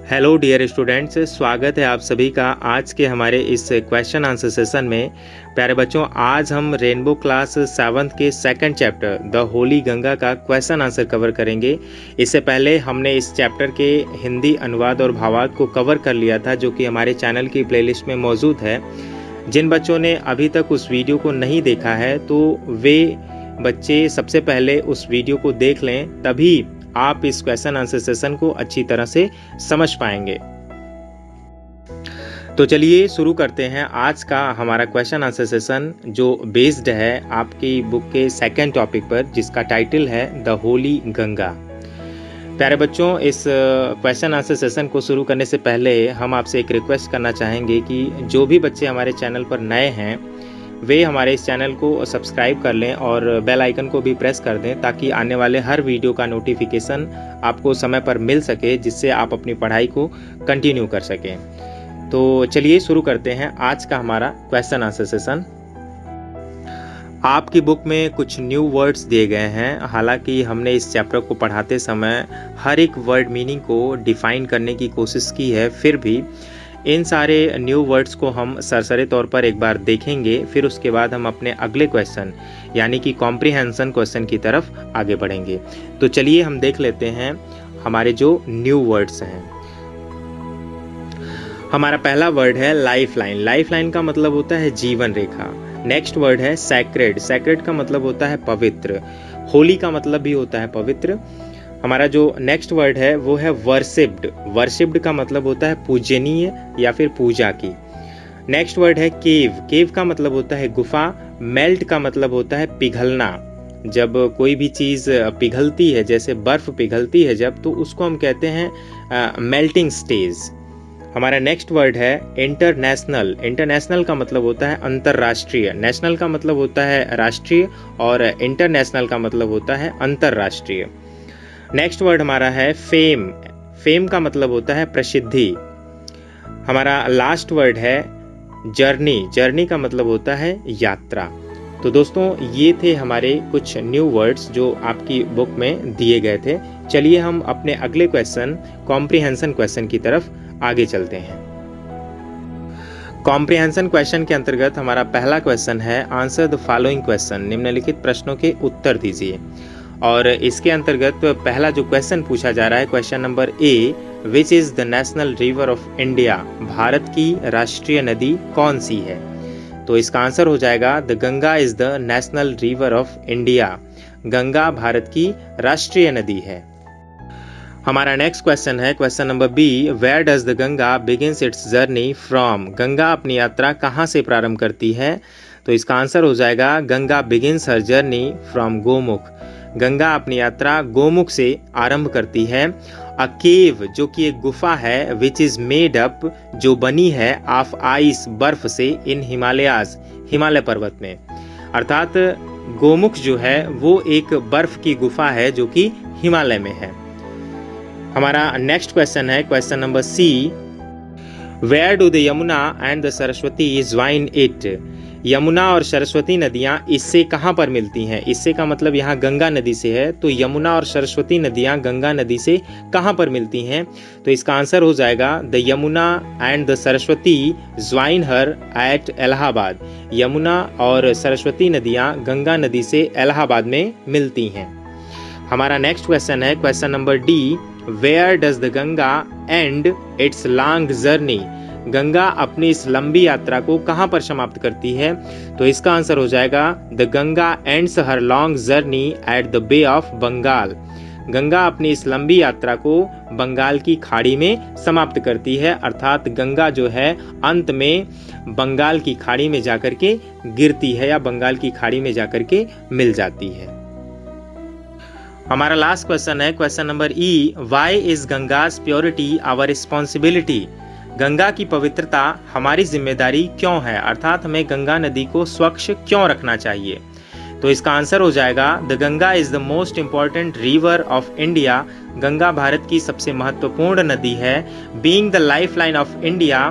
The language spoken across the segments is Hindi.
हेलो डियर स्टूडेंट्स, स्वागत है आप सभी का आज के हमारे इस क्वेश्चन आंसर सेशन में। प्यारे बच्चों, आज हम रेनबो क्लास 7th के second chapter the Holi Ganga का क्वेश्चन आंसर कवर करेंगे। इससे पहले हमने इस चैप्टर के हिंदी अनुवाद और भावार्थ को कवर कर लिया था, जो कि हमारे चैनल की प्लेलिस्ट में मौजूद है। जिन बच्चों ने अभी तक उस वीडियो को नहीं देखा है तो वे बच्चे सबसे पहले उस वीडियो को देख लें, तभी आप इस क्वेश्चन आंसर सेशन को अच्छी तरह से समझ पाएंगे। तो चलिए शुरू करते हैं आज का हमारा क्वेश्चन आंसर सेशन, जो बेस्ड है आपकी बुक के सेकंड टॉपिक पर, जिसका टाइटल है द होली गंगा। प्यारे बच्चों, इस क्वेश्चन आंसर सेशन को शुरू करने से पहले हम आपसे एक रिक्वेस्ट करना चाहेंगे कि जो भी बच्चे हमारे चैनल पर नए हैं वे हमारे इस चैनल को सब्सक्राइब कर लें और बेल आइकन को भी प्रेस कर दें, ताकि आने वाले हर वीडियो का नोटिफिकेशन आपको समय पर मिल सके, जिससे आप अपनी पढ़ाई को कंटिन्यू कर सकें। तो चलिए शुरू करते हैं आज का हमारा क्वेश्चन आंसर सेशन। आपकी बुक में कुछ न्यू वर्ड्स दिए गए हैं। हालांकि हमने इस चैप्टर को पढ़ाते समय हर एक वर्ड मीनिंग को डिफाइन करने की कोशिश की है, फिर भी इन सारे न्यू वर्ड्स को हम सरसरी तौर पर एक बार देखेंगे। फिर उसके बाद हम अपने अगले क्वेश्चन यानी कि कॉम्प्रिहेंशन क्वेश्चन की तरफ आगे बढ़ेंगे। तो चलिए हम देख लेते हैं हमारे जो न्यू वर्ड्स हैं। हमारा पहला वर्ड है लाइफ लाइन। लाइफ लाइन का मतलब होता है जीवन रेखा। नेक्स्ट वर्ड है सैक्रेड। सैक्रेड का मतलब होता है पवित्र। होली का मतलब भी होता है पवित्र। हमारा जो नेक्स्ट वर्ड है वो है वर्शिप्ड। वर्शिप्ड का मतलब होता है पूजनीय या फिर पूजा की। नेक्स्ट वर्ड है केव। केव का मतलब होता है गुफा। मेल्ट का मतलब होता है पिघलना। जब कोई भी चीज़ पिघलती है, जैसे बर्फ पिघलती है जब, तो उसको हम कहते हैं मेल्टिंग स्टेज। हमारा नेक्स्ट वर्ड है इंटरनेशनल। इंटरनेशनल का मतलब होता है अंतर्राष्ट्रीय। नेशनल का मतलब होता है राष्ट्रीय और इंटरनेशनल का मतलब होता है अंतर्राष्ट्रीय। नेक्स्ट वर्ड हमारा है फेम। फेम का मतलब होता है प्रसिद्धि। हमारा लास्ट वर्ड है जर्नी। जर्नी का मतलब होता है यात्रा। तो दोस्तों, ये थे हमारे कुछ न्यू वर्ड्स जो आपकी बुक में दिए गए थे। चलिए हम अपने अगले क्वेश्चन कॉम्प्रिहेंशन क्वेश्चन की तरफ आगे चलते हैं। कॉम्प्रिहेंशन क्वेश्चन के अंतर्गत हमारा पहला क्वेश्चन है आंसर द फॉलोइंग क्वेश्चन। निम्नलिखित प्रश्नों के उत्तर दीजिए। और इसके अंतर्गत पहला जो क्वेश्चन पूछा जा रहा है, question number A, which is the national river of India. भारत की राष्ट्रीय नदी कौन सी है? तो इसका आंसर हो जाएगा the Ganga is the national river of India. Ganga भारत की राष्ट्रीय नदी है। हमारा नेक्स्ट क्वेश्चन है question number B, where does the Ganga begins its journey from. Ganga अपनी यात्रा कहाँ से प्रारंभ करती है? तो इसका आंसर हो जाएगा Ganga begins her journey from Gomukh. Ganga अपनी यात्रा गोमुख से आरंभ करती है। अ केव, जो कि एक गुफा है, विच इज मेड अप, जो बनी है, ऑफ आइस, बर्फ से, इन हिमालयाज, हिमालय पर्वत में। अर्थात गोमुख जो है वो एक बर्फ की गुफा है जो कि हिमालय में है। हमारा नेक्स्ट क्वेश्चन है question number C, where do the Yamuna and the Saraswati join it. Yamuna और सरस्वती नदियाँ इससे कहाँ पर मिलती हैं? इससे का मतलब यहाँ गंगा नदी से है, तो यमुना और सरस्वती नदियाँ गंगा नदी से कहाँ पर मिलती हैं? तो इसका आंसर हो जाएगा the Yamuna and the Saraswati join her at Allahabad. Yamuna और सरस्वती नदियाँ गंगा नदी से इलाहाबाद में मिलती हैं। हमारा नेक्स्ट क्वेश्चन है question number D, where does the Ganga and its long journey. Ganga अपनी इस लंबी यात्रा को कहाँ पर समाप्त करती है? तो इसका आंसर हो जाएगा the Ganga ends her long journey at the Bay of Bengal. Ganga अपनी इस लंबी यात्रा को बंगाल की खाड़ी में समाप्त करती है। अर्थात गंगा जो है अंत में बंगाल की खाड़ी में जाकर के गिरती है या बंगाल की खाड़ी में जाकर के मिल जाती है। हमारा लास्ट क्वेश्चन है question number E, why is Ganga's purity our responsibility. गंगा की पवित्रता हमारी जिम्मेदारी क्यों है? अर्थात हमें गंगा नदी को स्वच्छ क्यों रखना चाहिए? तो इसका आंसर हो जाएगा the Ganga is the most important river of India. Ganga भारत की सबसे महत्वपूर्ण नदी है। Being the life line of India,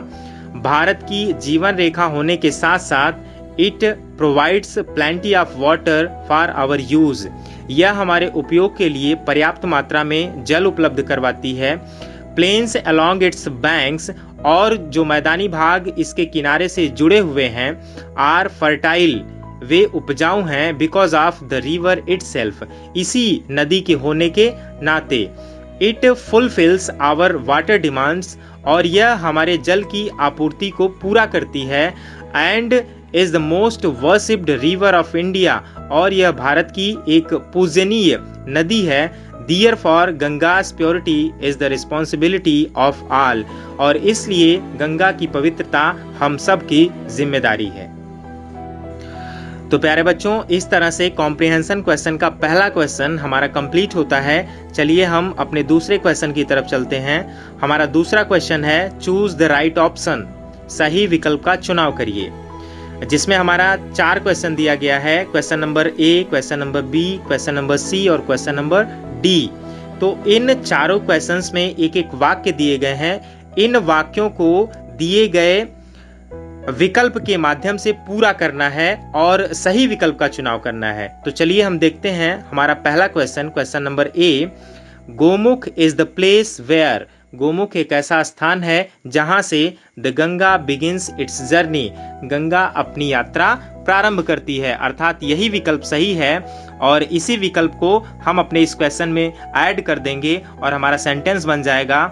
भारत की जीवन रेखा होने के साथ साथ it provides plenty of water for our use. यह हमारे उपयोग के लिए पर्याप्त मात्रा में जल उपलब्ध करवाती है। प्लेन्स अलॉन्ग इट्स बैंक्स, और जो मैदानी भाग इसके किनारे से जुड़े हुए हैं, आर फर्टाइल, वे उपजाऊ हैं, because of the river itself, इसी नदी के होने के नाते। It fulfils our water demands, और यह हमारे जल की आपूर्ति को पूरा करती है। And is the most worshipped river of India, और यह भारत की एक पूजनीय नदी है। Therefore Ganga's purity is the responsibility of all, और इसलिए गंगा की पवित्रता हम सब की जिम्मेदारी है। तो प्यारे बच्चों, इस तरह से कॉम्प्रिहेंशन क्वेश्चन का पहला क्वेश्चन हमारा कंप्लीट होता है। चलिए हम अपने दूसरे क्वेश्चन की तरफ चलते हैं। हमारा दूसरा क्वेश्चन है चूज द राइट ऑप्शन, सही विकल्प का चुनाव करिए, जिसमें हमारा 4 क्वेश्चन दिया गया है। Question number A, question number B, question number C और क्वेश्चन नंबर डी। तो इन चारों क्वेश्चंस में एक एक वाक्य दिए गए हैं। इन वाक्यों को दिए गए विकल्प के माध्यम से पूरा करना है और सही विकल्प का चुनाव करना है। तो चलिए हम देखते हैं हमारा पहला question, question number A, Gomukh is the place where, Gomukh एक ऐसा स्थान है जहां से the Ganga begins its journey, Ganga अपनी यात्रा प्रारंभ करती है, अर्थात यही विकल्प सही है। और इसी विकल्प को हम अपने इस क्वेश्चन में ऐड कर देंगे और हमारा सेंटेंस बन जाएगा,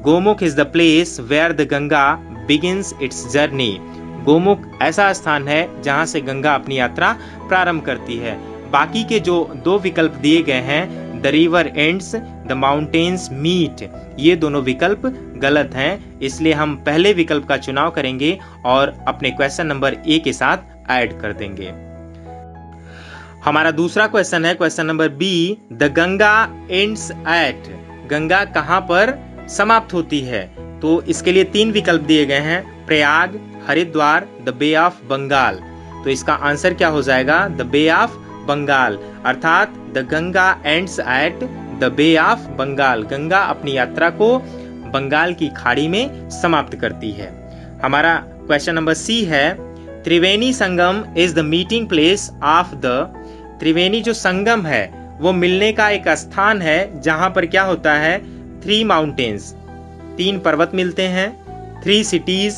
Gomukh is the place where the Ganga begins its journey, Gomukh ऐसा स्थान है जहां से गंगा अपनी यात्रा प्रारंभ करती है। बाकी के जो 2 विकल्प दिए गए हैं, the river ends, the mountains meet, ये दोनों विकल्प गलत हैं, इसलिए हम पहले विकल्प का चुनाव करेंगे और अपने क्वेश्चन नंबर ए के साथ ऐड कर देंगे। हमारा दूसरा क्वेश्चन है question number B, the Ganga ends at, Ganga कहां पर समाप्त होती है। तो इसके लिए 3 विकल्प दिए गए हैं, Prayag, Haridwar, the Bay of Bengal. तो इसका आंसर क्या हो जाएगा, द बे ऑफ बंगाल, अर्थात the Ganga ends at the Bay of Bengal, Ganga अपनी यात्रा को बंगाल की खाड़ी में समाप्त करती है। हमारा क्वेश्चन नंबर सी है, Triveni Sangam is the meeting place of the, Triveni जो संगम है वो मिलने का एक स्थान है जहां पर क्या होता है, 3 माउंटेन्स, 3 पर्वत मिलते हैं, 3 सिटीज,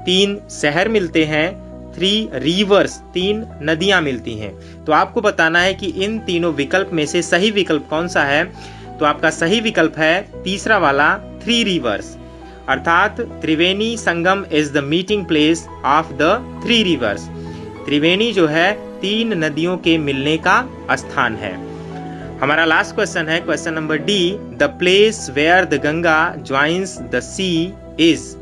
3 शहर मिलते हैं, 3 रिवर्स, 3 नदियां मिलती हैं। तो आपको बताना है कि इन तीनों विकल्प में से सही विकल्प कौन सा है। तो आपका सही विकल्प है तीसरा वाला, 3 रिवर्स, अर्थात Triveni Sangam is the meeting place of the 3 rivers, Triveni जो है 3 नदियों के मिलने का स्थान है। हमारा लास्ट क्वेश्चन है question number D, the place where the Ganga joins the sea is,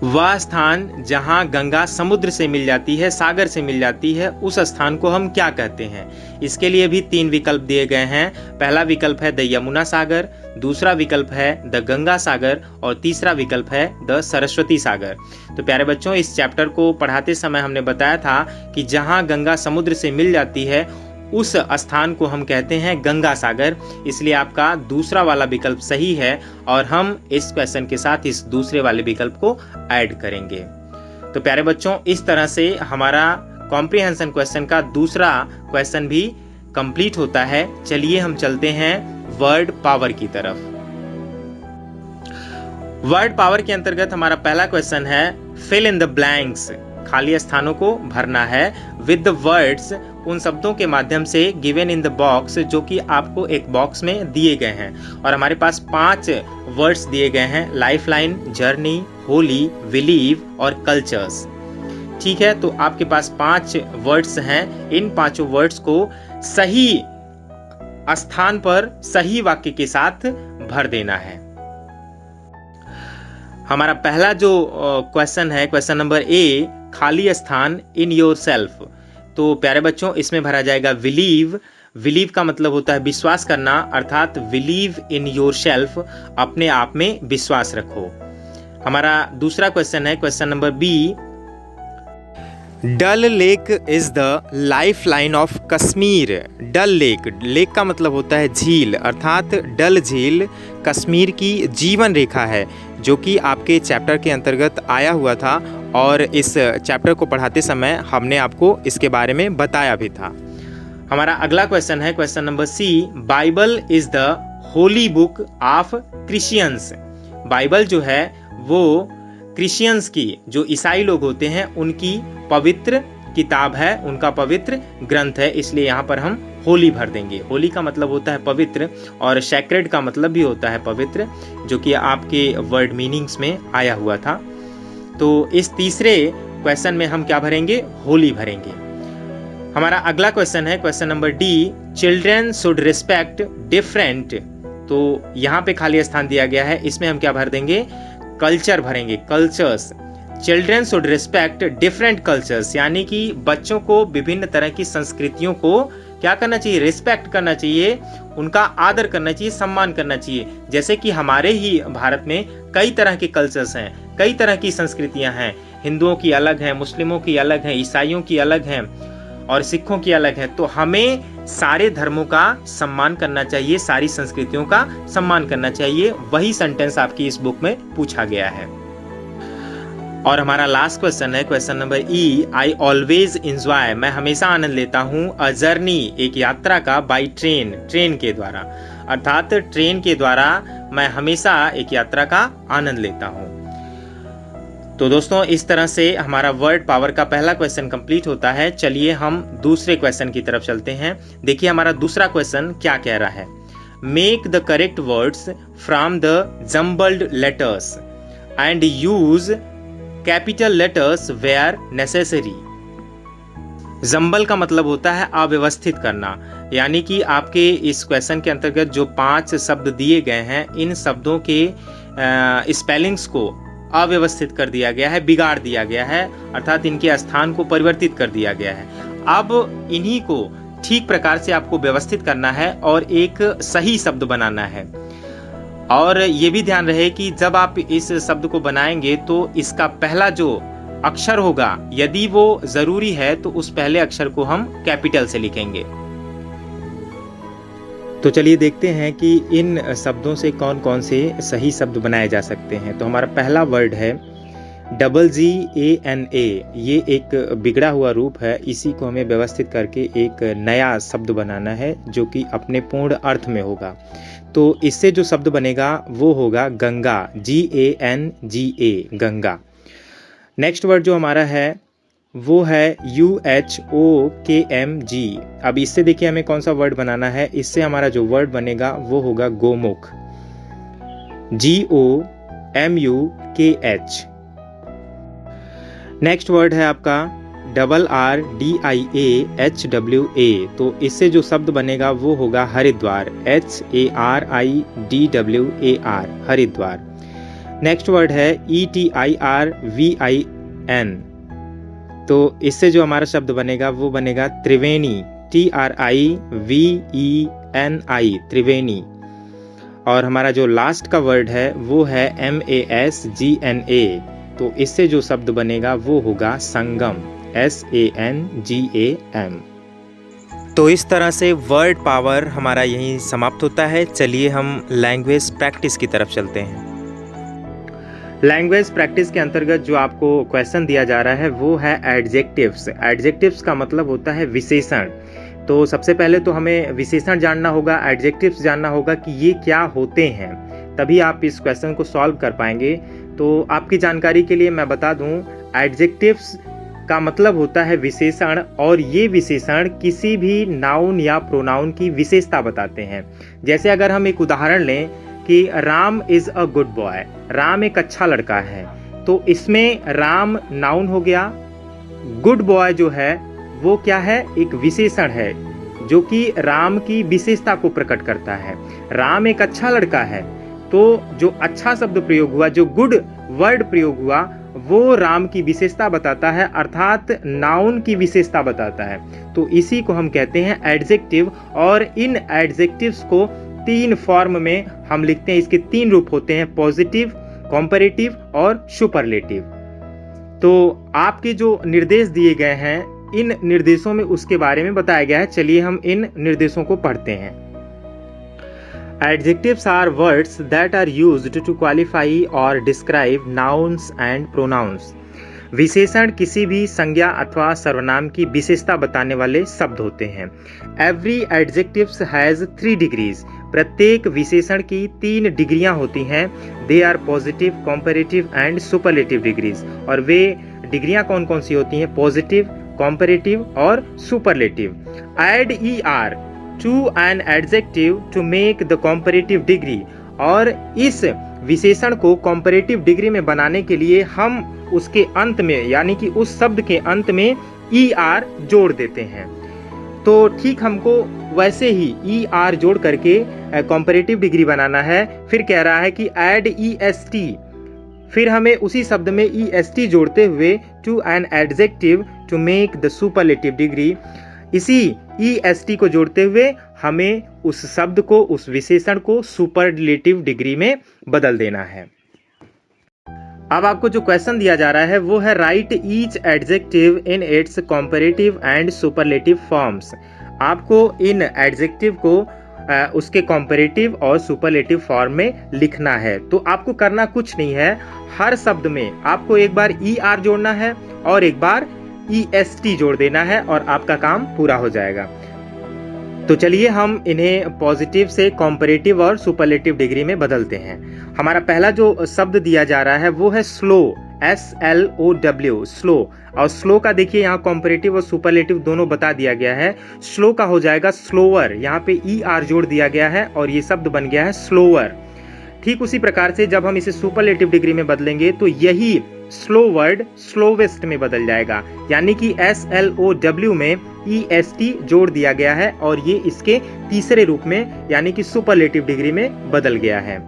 वह स्थान जहां गंगा समुद्र से मिल जाती है, सागर से मिल जाती है, उस स्थान को हम क्या कहते हैं। इसके लिए भी 3 विकल्प दिए गए हैं। पहला विकल्प है द यमुना सागर, दूसरा विकल्प है द गंगा सागर और तीसरा विकल्प है द सरस्वती सागर। तो प्यारे बच्चों, इस चैप्टर को पढ़ाते समय हमने बताया था कि जहां गंगा समुद्र से मिल जाती है उस स्थान को हम कहते हैं गंगा सागर, इसलिए आपका दूसरा वाला विकल्प सही है और हम इस क्वेश्चन के साथ इस दूसरे वाले विकल्प को ऐड करेंगे। तो प्यारे बच्चों, इस तरह से हमारा कॉम्प्रिहेंशन क्वेश्चन का दूसरा क्वेश्चन भी कंप्लीट होता है। चलिए हम चलते हैं वर्ड पावर की तरफ। वर्ड पावर के अंतर्गत हमारा पहला क्वेश्चन है फिल इन द ब्लैंक्स, खाली स्थानों को भरना है विद द वर्ड्स, उन शब्दों के माध्यम से गिवन इन द बॉक्स, जो कि आपको एक बॉक्स में दिए गए हैं। और हमारे पास 5 वर्ड्स दिए गए हैं, life line, journey, Holi, believe और कल्चर्स। ठीक है, तो आपके पास 5 वर्ड्स हैं। इन 5 वर्ड्स को सही स्थान पर सही वाक्य के साथ भर देना है। हमारा पहला जो क्वेश्चन है क्वेश्चन नंबर ए, खाली स्थान इन योर सेल्फ। तो प्यारे बच्चों, इसमें भरा जाएगा बिलीव। बिलीव का मतलब होता है विश्वास करना, अर्थात बिलीव इन योर सेल्फ, अपने आप में विश्वास रखो। हमारा दूसरा क्वेश्चन है question number B, Dal Lake is the life line of Kashmir. Dal Lake, lake का मतलब होता है झील, अर्थात डल झील कश्मीर की जीवन रेखा है, जो कि आपके चैप्टर के अंतर्गत आया हुआ था और इस चैप्टर को पढ़ाते समय हमने आपको इसके बारे में बताया भी था। हमारा अगला क्वेश्चन है question number C, Bible is the holy book of Christians. Bible जो है वो क्रिश्चियंस की, जो ईसाई लोग होते हैं, उनकी पवित्र किताब है, उनका पवित्र ग्रंथ है, इसलिए यहाँ पर हम होली भर देंगे। होली का मतलब होता है पवित्र और सैक्रेड का मतलब भी होता है पवित्र, जो कि आपके वर्ड मीनिंग्स में आया हुआ था। तो इस तीसरे क्वेश्चन में हम क्या भरेंगे? होली भरेंगे। हमारा अगला क्वेश्चन है question number D, children should respect different. तो यहाँ पे खाली स्थान दिया गया है, इसमें हम क्या भर देंगे? कल्चर भरेंगे, cultures. Children should respect different cultures, यानी कि बच्चों को विभिन्न तरह की संस्कृतियों को क्या करना चाहिए? रिस्पेक्ट करना चाहिए, उनका आदर करना चाहिए, सम्मान करना चाहिए। जैसे कि हमारे ही भारत में कई तरह के कल्चर्स हैं, कई तरह की संस्कृतियां हैं। हिंदुओं की अलग हैं, मुस्लिमों की अलग हैं, ईसाइयों की अलग हैं और सिखों की अलग है। तो हमें सारे धर्मों का सम्मान करना चाहिए, सारी संस्कृतियों का सम्मान करना चाहिए। वही सेंटेंस आपकी इस बुक में पूछा गया है। और हमारा लास्ट क्वेश्चन है question number E, I always enjoy, मैं हमेशा आनंद लेता हूँ, अ जर्नी, एक यात्रा का, बाई ट्रेन, ट्रेन के द्वारा, अर्थात ट्रेन के द्वारा मैं हमेशा एक यात्रा का आनंद लेता हूँ। तो दोस्तों इस तरह से हमारा वर्ड पावर का पहला क्वेश्चन कंप्लीट होता है। चलिए हम दूसरे क्वेश्चन की तरफ चलते हैं। देखिए हमारा दूसरा क्वेश्चन क्या कह रहा है? Make the correct words from the jumbled letters and use capital letters where necessary. Jumble का मतलब होता है अव्यवस्थित करना, यानी कि आपके इस क्वेश्चन के अंतर्गत जो 5 शब्द दिए गए हैं, इन शब्दों के स्पेलिंग्स को अव्यवस्थित कर दिया गया है, बिगाड़ दिया गया है, अर्थात इनके स्थान को परिवर्तित कर दिया गया है। अब इन्हीं को ठीक प्रकार से आपको व्यवस्थित करना है और एक सही शब्द बनाना है। और ये भी ध्यान रहे कि जब आप इस शब्द को बनाएंगे तो इसका पहला जो अक्षर होगा, यदि वो जरूरी है तो उस पहले अक्षर को हम कैपिटल से लिखेंगे। तो चलिए देखते हैं कि इन शब्दों से कौन कौन से सही शब्द बनाए जा सकते हैं। तो हमारा पहला वर्ड है GANA। ये एक बिगड़ा हुआ रूप है, इसी को हमें व्यवस्थित करके एक नया शब्द बनाना है जो कि अपने पूर्ण अर्थ में होगा। तो इससे जो शब्द बनेगा वो होगा Ganga, GANGA, Ganga. Next word जो हमारा है वो है UHOKMG। अब इससे देखिए हमें कौन सा वर्ड बनाना है। इससे हमारा जो वर्ड बनेगा वो होगा गोमुख, GOMUKH। नेक्स्ट वर्ड है आपका RRDIAHWA। तो इससे जो शब्द बनेगा वो होगा Haridwar, HARIDWAR, Haridwar. Next word है ETIRVIN। तो इससे जो हमारा शब्द बनेगा वो बनेगा त्रिवेणी, TRIVENI, त्रिवेणी। और हमारा जो लास्ट का वर्ड है वो है MASGNA। तो इससे जो शब्द बनेगा वो होगा संगम, SANGAM। तो इस तरह से वर्ड पावर हमारा यहीं समाप्त होता है। चलिए हम लैंग्वेज प्रैक्टिस की तरफ चलते हैं। लैंग्वेज प्रैक्टिस के अंतर्गत जो आपको क्वेश्चन दिया जा रहा है वो है एडजेक्टिव्स। एडजेक्टिव्स का मतलब होता है विशेषण। तो सबसे पहले तो हमें विशेषण जानना होगा, एडजेक्टिव्स जानना होगा कि ये क्या होते हैं, तभी आप इस क्वेश्चन को सॉल्व कर पाएंगे। तो आपकी जानकारी के लिए मैं बता दूं, एडजेक्टिव्स का मतलब होता है विशेषण, और ये विशेषण किसी भी नाउन या प्रोनाउन की विशेषता बताते हैं। जैसे अगर हम एक उदाहरण लें कि Ram is a good boy, Ram एक अच्छा लड़का है, तो इसमें राम नाउन हो गया, गुड बॉय जो है वो क्या है? एक विशेषण है जो कि राम की विशेषता को प्रकट करता है। राम एक अच्छा लड़का है, तो जो अच्छा शब्द प्रयोग हुआ, जो गुड वर्ड प्रयोग हुआ, वो राम की विशेषता बताता है, अर्थात नाउन की विशेषता बताता है। तो इसी को हम कहते हैं एडजेक्टिव। और इन एडजेक्टिव्स को 3 फॉर्म में हम लिखते हैं। इसके 3 रूप होते हैं, पॉजिटिव, कंपैरेटिव और सुपरलेटिव। तो आपके जो निर्देश दिए गए हैं, इन निर्देशों में उसके बारे में बताया गया है। चलिए हम इन निर्देशों को पढ़ते हैं। Adjectives are words that are used to qualify or describe nouns and pronouns. विशेषण किसी भी संज्ञा अथवा सर्वनाम की विशेषता बताने वाले शब्द होते हैं। Every adjective has 3 degrees. प्रत्येक विशेषण की 3 डिग्रियां होती हैं। They are positive, comparative and superlative degrees. और वे डिग्रियां कौन कौन सी होती हैं? पॉजिटिव, कंपैरेटिव और superlative. Add ER to an adjective to make the comparative degree. और इस विशेषण को कंपैरेटिव डिग्री में बनाने के लिए हम उसके अंत में, यानी कि उस शब्द के अंत में ER जोड़ देते हैं। तो ठीक हमको वैसे ही ER जोड़ करके कंपैरेटिव डिग्री बनाना है। फिर कह रहा है कि ऐड EST, फिर हमें उसी शब्द में EST जोड़ते हुए to an adjective to make the superlative degree. इसी EST को जोड़ते हुए हमें उस शब्द को, उस विशेषण को सुपरलेटिव डिग्री में बदल देना है। अब आपको जो क्वेश्चन दिया जा रहा है वो है right each adjective in its comparative and superlative forms. आपको इन एडजेक्टिव को उसके कंपैरेटिव और सुपरलेटिव फॉर्म में लिखना है। तो आपको करना कुछ नहीं है, हर शब्द में आपको एक बार ER जोड़ना है और एक बार EST जोड़ देना है और आपका काम पूरा हो जाएगा। तो चलिए हम इन्हें पॉजिटिव से कंपैरेटिव और सुपरलेटिव डिग्री में बदलते हैं। हमारा पहला जो शब्द दिया जा रहा है वो है स्लो, SLOW, स्लो। और स्लो का देखिए यहाँ कंपैरेटिव और सुपरलेटिव दोनों बता दिया गया है। स्लो का हो जाएगा स्लोअर, यहाँ पे ER जोड़ दिया गया है और ये शब्द बन गया है स्लोअर। ठीक उसी प्रकार से जब हम इसे सुपरलेटिव डिग्री में बदलेंगे तो यही स्लो वर्ड स्लोवेस्ट में बदल जाएगा, यानी कि SLOW में EST जोड़ दिया गया है और ये इसके तीसरे रूप में, यानी कि सुपरलेटिव डिग्री में बदल गया है।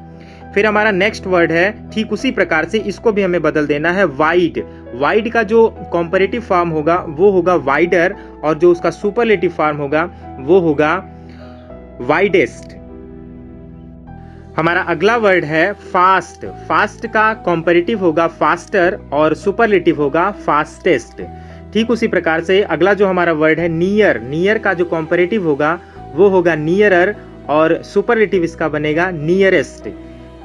फिर हमारा नेक्स्ट वर्ड है, ठीक उसी प्रकार से इसको भी हमें बदल देना है, वाइड। वाइड का जो कंपैरेटिव फॉर्म होगा वो होगा वाइडर और जो उसका सुपरलेटिव फॉर्म होगा वो होगा वाइडेस्ट। हमारा अगला वर्ड है फास्ट। फास्ट का कंपैरेटिव होगा फास्टर और सुपरलेटिव होगा फास्टेस्ट। ठीक उसी प्रकार से अगला जो हमारा वर्ड है नियर। नियर का जो कंपैरेटिव होगा वो होगा नियरर और सुपरलेटिव इसका बनेगा नियरेस्ट।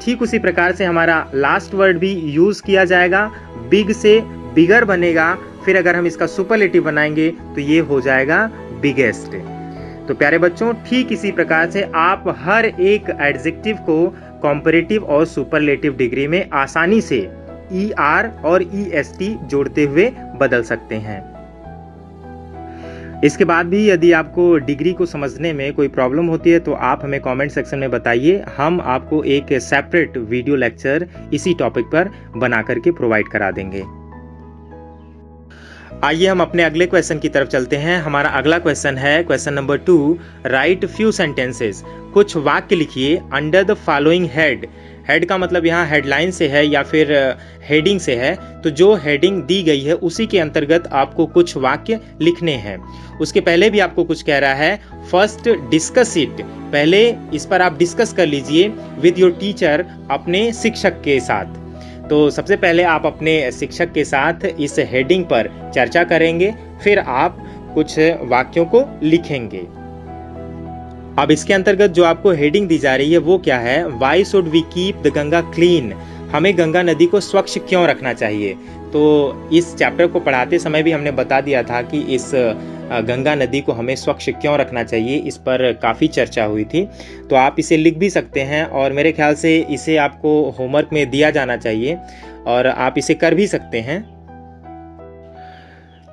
ठीक उसी प्रकार से हमारा लास्ट वर्ड भी यूज किया जाएगा, बिग से बिगर बनेगा, फिर अगर हम इसका सुपरलेटिव बनाएंगे तो ये हो जाएगा बिगेस्ट। तो प्यारे बच्चों, ठीक इसी प्रकार से आप हर एक एडजेक्टिव को कंपैरेटिव और सुपरलेटिव डिग्री में आसानी से ER और EST जोड़ते हुए बदल सकते हैं। इसके बाद भी यदि आपको डिग्री को समझने में कोई प्रॉब्लम होती है तो आप हमें कमेंट सेक्शन में बताइए, हम आपको एक सेपरेट वीडियो लेक्चर इसी टॉपिक पर बना करके प्रोवाइड करा देंगे। आइए हम अपने अगले क्वेश्चन की तरफ चलते हैं। हमारा अगला क्वेश्चन है question number 2, right few sentences. कुछ वाक्य लिखिए under the following head. Head का मतलब यहाँ हेडलाइन से है या फिर हेडिंग से है, तो जो हेडिंग दी गई है उसी के अंतर्गत आपको कुछ वाक्य लिखने हैं। उसके पहले भी आपको कुछ कह रहा है, फर्स्ट डिस्कस इट। पहले इस पर आप डिस्कस कर लीजिए विद योर टीचर, अपने शिक्षक के साथ। तो सबसे पहले आप अपने शिक्षक के साथ इस हेडिंग पर चर्चा करेंगे, फिर आप कुछ वाक्यों को लिखेंगे। अब इसके अंतर्गत जो आपको हेडिंग दी जा रही है वो क्या है, why should we keep the Ganga clean. हमें गंगा नदी को स्वच्छ क्यों रखना चाहिए। तो इस चैप्टर को पढ़ाते समय भी हमने बता दिया था कि इस गंगा नदी को हमें स्वच्छ क्यों रखना चाहिए, इस पर काफ़ी चर्चा हुई थी। तो आप इसे लिख भी सकते हैं और मेरे ख्याल से इसे आपको होमवर्क में दिया जाना चाहिए और आप इसे कर भी सकते हैं।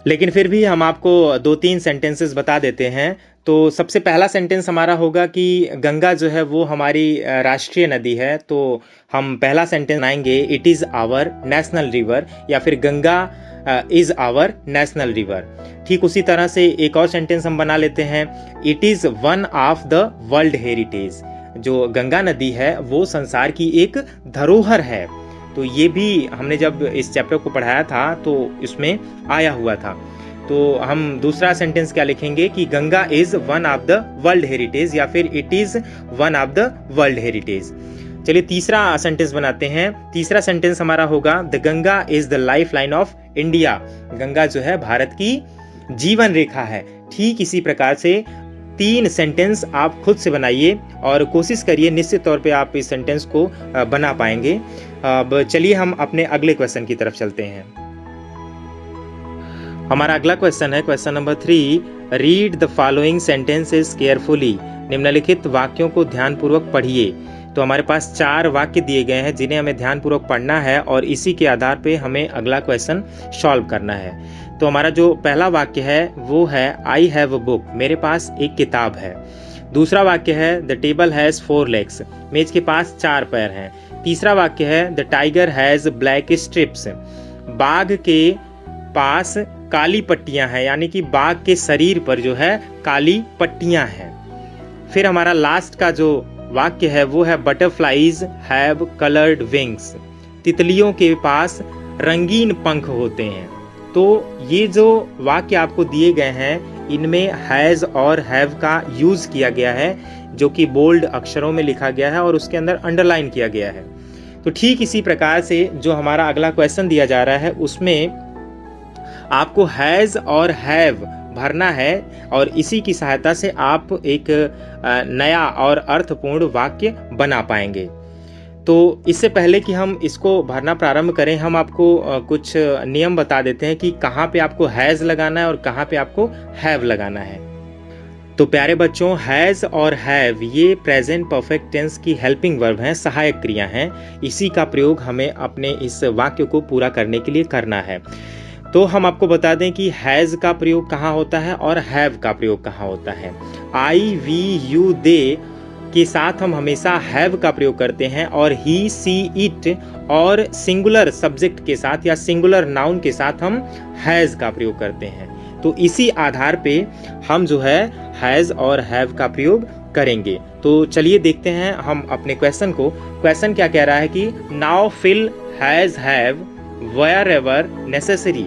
लेकिन फिर भी हम आपको 2-3 सेंटेंसेस बता देते हैं। तो सबसे पहला सेंटेंस हमारा होगा कि गंगा जो है वो हमारी राष्ट्रीय नदी है। तो हम पहला सेंटेंस बनाएंगे, it is our national river, या फिर Ganga is our national river. ठीक उसी तरह से एक और सेंटेंस हम बना लेते हैं, it is one of the world heritage. जो गंगा नदी है वो संसार की एक धरोहर है। तो ये भी हमने जब इस चैप्टर को पढ़ाया था तो इसमें आया हुआ था। तो हम दूसरा सेंटेंस क्या लिखेंगे कि Ganga is one of the world heritage, या फिर it is one of the world heritage. चलिए तीसरा सेंटेंस बनाते हैं। तीसरा सेंटेंस हमारा होगा, the Ganga is the life line of India. Ganga जो है भारत की जीवन रेखा है। ठीक इसी प्रकार से 3 सेंटेंस आप खुद से बनाइए और कोशिश करिए, निश्चित तौर पे आप इस सेंटेंस को बना पाएंगे। अब चलिए हम अपने अगले क्वेश्चन की तरफ चलते हैं। हमारा अगला क्वेश्चन है question number 3, read the following sentences carefully. निम्नलिखित वाक्यों को ध्यानपूर्वक पढ़िए। तो हमारे पास 4 वाक्य दिए गए हैं जिन्हें हमें ध्यानपूर्वक पढ़ना है और इसी के आधार पे हमें अगला क्वेश्चन सॉल्व करना है। तो हमारा जो पहला वाक्य है वो है आई हैव अ बुक, मेरे पास एक किताब है। दूसरा वाक्य है द टेबल हैज़ 4 लेग्स, मेज के पास 4 पैर हैं। तीसरा वाक्य है the tiger has black strips, बाघ के पास काली पट्टियां हैं, यानी कि बाघ के शरीर पर जो है काली पट्टियां हैं। फिर हमारा लास्ट का जो वाक्य है वो है बटरफ्लाइज हैव कलर्ड विंग्स, तितलियों के पास रंगीन पंख होते हैं। तो ये जो वाक्य आपको दिए गए हैं इनमें हैज़ और हैव का यूज किया गया है, जो कि बोल्ड अक्षरों में लिखा गया है और उसके अंदर अंडरलाइन किया गया है। तो ठीक इसी प्रकार से जो हमारा अगला क्वेश्चन दिया जा रहा है उसमें आपको हैज़ और हैव भरना है और इसी की सहायता से आप एक नया और अर्थपूर्ण वाक्य बना पाएंगे। तो इससे पहले कि हम इसको भरना प्रारंभ करें, हम आपको कुछ नियम बता देते हैं कि कहाँ पे आपको हैज़ लगाना है और कहाँ पे आपको हैव लगाना है। तो प्यारे बच्चों, हैज़ और हैव ये प्रेजेंट परफेक्ट टेंस की हेल्पिंग वर्ब हैं, सहायक क्रिया हैं। इसी का प्रयोग हमें अपने इस वाक्य को पूरा करने के लिए करना है। तो हम आपको बता दें कि हैज़ का प्रयोग कहाँ होता है और हैव का प्रयोग कहाँ होता है। आई, वी, यू, दे के साथ हम हमेशा हैव का प्रयोग करते हैं और ही, सी, इट और सिंगुलर सब्जेक्ट के साथ या सिंगुलर नाउन के साथ हम हैज़ का प्रयोग करते हैं। तो इसी आधार पे हम जो है हैज़ और हैव का प्रयोग करेंगे। तो चलिए देखते हैं हम अपने क्वेश्चन को। क्वेश्चन क्या कह रहा है कि now fill has have wherever necessary,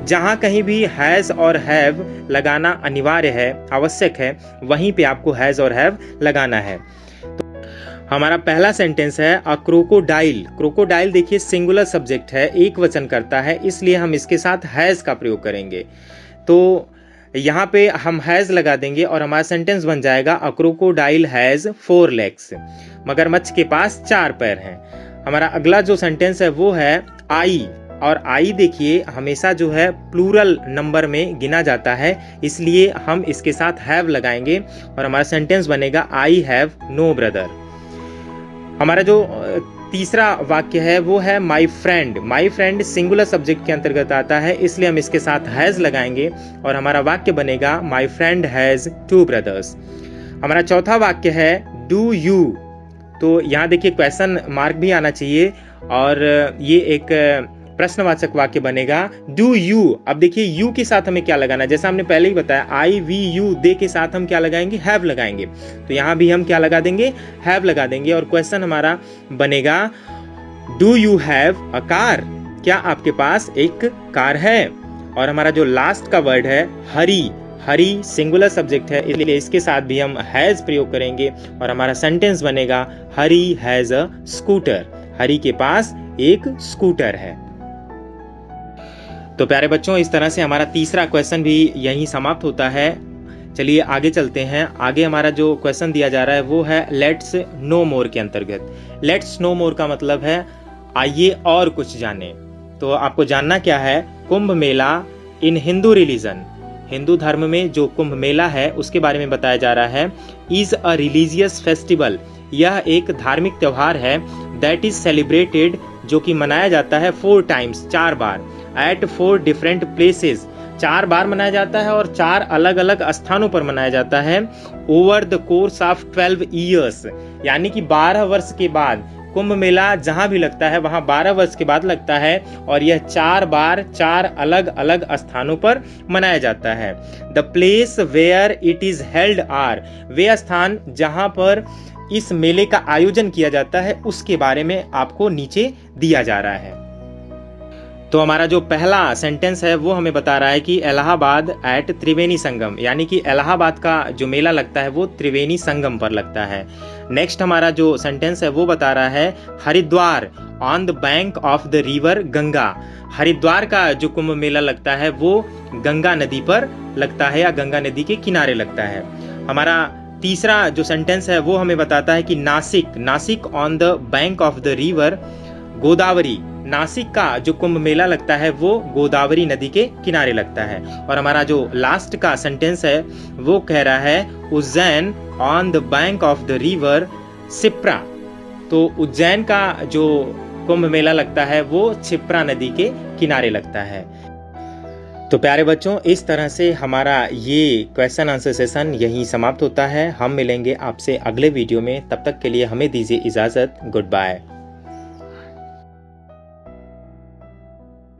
जहाँ कहीं भी हैज़ और हैव लगाना अनिवार्य है, आवश्यक है, वहीं पे आपको हैज़ और हैव लगाना है। तो हमारा पहला सेंटेंस है अ क्रोकोडाइल। क्रोकोडाइल देखिए सिंगुलर सब्जेक्ट है, एक वचन करता है, इसलिए हम इसके साथ हैज़ का प्रयोग करेंगे। तो यहाँ पे हम हैज़ लगा देंगे और हमारा सेंटेंस बन जाएगा अ क्रोकोडाइल हैज़ 4 लेग्स, मगरमच्छ के पास 4 पैर हैं। हमारा अगला जो सेंटेंस है वो है आई, और आई देखिए हमेशा जो है प्लूरल नंबर में गिना जाता है, इसलिए हम इसके साथ हैव लगाएंगे और हमारा सेंटेंस बनेगा आई हैव नो ब्रदर। हमारा जो तीसरा वाक्य है वो है my friend. My friend singular subject के अंतर्गत आता है, इसलिए हम इसके साथ हैज़ लगाएंगे और हमारा वाक्य बनेगा माई फ्रेंड हैज़ 2 ब्रदर्स। हमारा चौथा वाक्य है डू यू। तो यहाँ देखिए क्वेश्चन मार्क भी आना चाहिए और ये एक प्रश्नवाचक वाक्य बनेगा डू यू। अब देखिए यू के साथ हमें क्या लगाना है, जैसा हमने पहले ही बताया आई, वी, यू, दे के साथ हम क्या लगाएंगे, हैव लगाएंगे। तो यहाँ भी हम क्या लगा देंगे, हैव लगा देंगे और क्वेश्चन हमारा बनेगा do you have a car, क्या आपके पास एक कार है। और हमारा जो लास्ट का वर्ड है हरी, हरी सिंगुलर सब्जेक्ट है, इसलिए इसके साथ भी हम हैज़ प्रयोग करेंगे और हमारा सेंटेंस बनेगा हरी हैज़ अ स्कूटर, हरी के पास एक स्कूटर है। तो प्यारे बच्चों, इस तरह से हमारा तीसरा क्वेश्चन भी यहीं समाप्त होता है। चलिए आगे चलते हैं। आगे हमारा जो क्वेश्चन दिया जा रहा है वो है लेट्स नो मोर के अंतर्गत। लेट्स नो मोर का मतलब है आइए और कुछ जाने। तो आपको जानना क्या है, कुंभ मेला इन हिंदू रिलीजन, हिंदू धर्म में जो कुंभ मेला है उसके बारे में बताया जा रहा है। इज अ रिलीजियस फेस्टिवल, यह एक धार्मिक त्योहार है। दैट इज सेलिब्रेटेड, जो कि मनाया जाता है 4 टाइम्स, 4 बार, एट 4 डिफरेंट प्लेसेस, 4 बार मनाया जाता है और 4 अलग अलग स्थानों पर मनाया जाता है। Over the course of 12 years, यानी कि 12 वर्ष के बाद कुंभ मेला जहां भी लगता है वहां 12 वर्ष के बाद लगता है और यह 4 बार 4 अलग अलग स्थानों पर मनाया जाता है। The place where it is held are, वे स्थान जहां पर इस मेले का आयोजन किया जाता है उसके बारे में आपको नीचे दिया जा रहा है। तो हमारा जो पहला सेंटेंस है वो हमें बता रहा है कि इलाहाबाद एट त्रिवेणी संगम, यानी कि इलाहाबाद का जो मेला लगता है वो त्रिवेणी संगम पर लगता है। नेक्स्ट हमारा जो सेंटेंस है वो बता रहा है Haridwar on the bank of the river Ganga, Haridwar का जो कुंभ मेला लगता है वो गंगा नदी पर लगता है या गंगा नदी के किनारे लगता है। हमारा तीसरा जो सेंटेंस है वो हमें बताता है कि Nashik on the bank of the river Godavari, Nashik का जो कुंभ मेला लगता है वो गोदावरी नदी के किनारे लगता है। और हमारा जो लास्ट का सेंटेंस है वो कह रहा है Ujjain on the bank of the river Kshipra. तो उज्जैन का जो कुंभ मेला लगता है वो क्षिप्रा नदी के किनारे लगता है। तो प्यारे बच्चों, इस तरह से हमारा ये क्वेश्चन आंसर सेशन यहीं समाप्त होता है। हम मिलेंगे आपसे अगले वीडियो में, तब तक के लिए हमें दीजिए इजाज़त। Good bye.